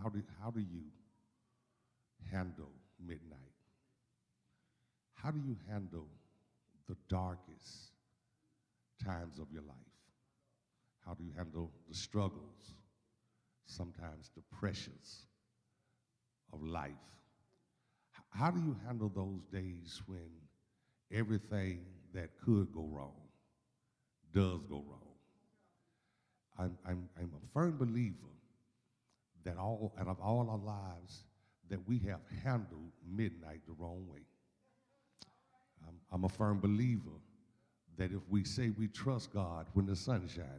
how do you handle midnight? How do you handle the darkest times of your life? How do you handle the struggles, sometimes the pressures of life? How do you handle those days when everything that could go wrong does go wrong? I'm a firm believer that out of all our lives that we have handled midnight the wrong way. I'm a firm believer that if we say we trust God when the sun's shining,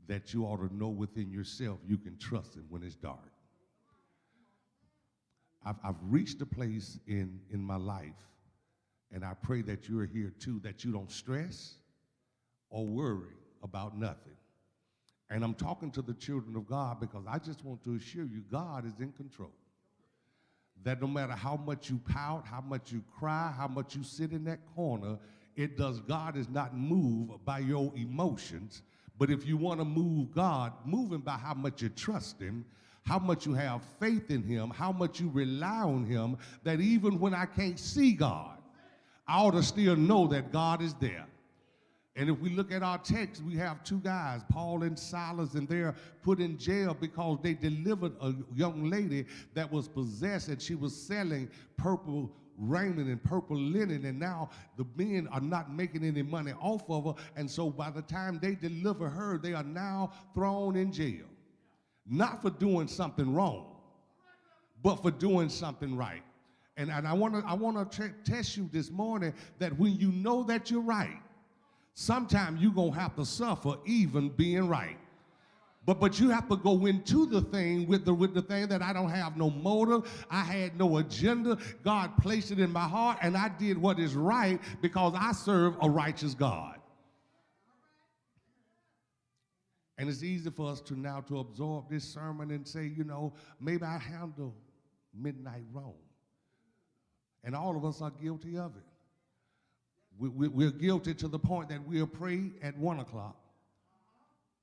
that you ought to know within yourself you can trust him when it's dark. I've reached a place in my life, and I pray that you're here too, that you don't stress or worry about nothing. And I'm talking to the children of God because I just want to assure you God is in control. That no matter how much you pout, how much you cry, how much you sit in that corner, God is not moved by your emotions. But if you want to move God, move him by how much you trust him, how much you have faith in him, how much you rely on him, that even when I can't see God, I ought to still know that God is there. And if we look at our text, we have two guys, Paul and Silas, and they're put in jail because they delivered a young lady that was possessed, and she was selling purple raiment and purple linen, and now the men are not making any money off of her, and so by the time they deliver her, they are now thrown in jail. Not for doing something wrong, but for doing something right. And I want to test you this morning that when you know that you're right, sometimes you're going to have to suffer even being right. But you have to go into the thing with the thing that I don't have no motive. I had no agenda. God placed it in my heart, and I did what is right because I serve a righteous God. And it's easy for us to absorb this sermon and say, you know, maybe I handle midnight wrong. And all of us are guilty of it. We're guilty to the point that we'll pray at 1 o'clock.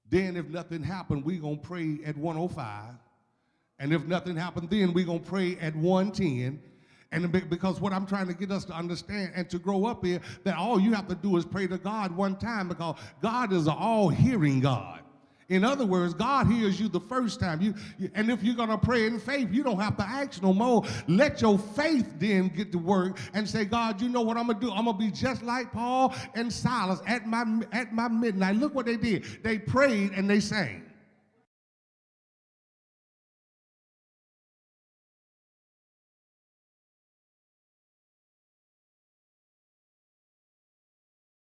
Then if nothing happened, we're going to pray at 1:05. And if nothing happened then, we're going to pray at 1:10. And because what I'm trying to get us to understand and to grow up here, that all you have to do is pray to God one time, because God is an all-hearing God. In other words, God hears you the first time. And if you're going to pray in faith, you don't have to ask no more. Let your faith then get to work and say, God, you know what I'm going to do? I'm going to be just like Paul and Silas at my midnight. Look what they did. They prayed and they sang.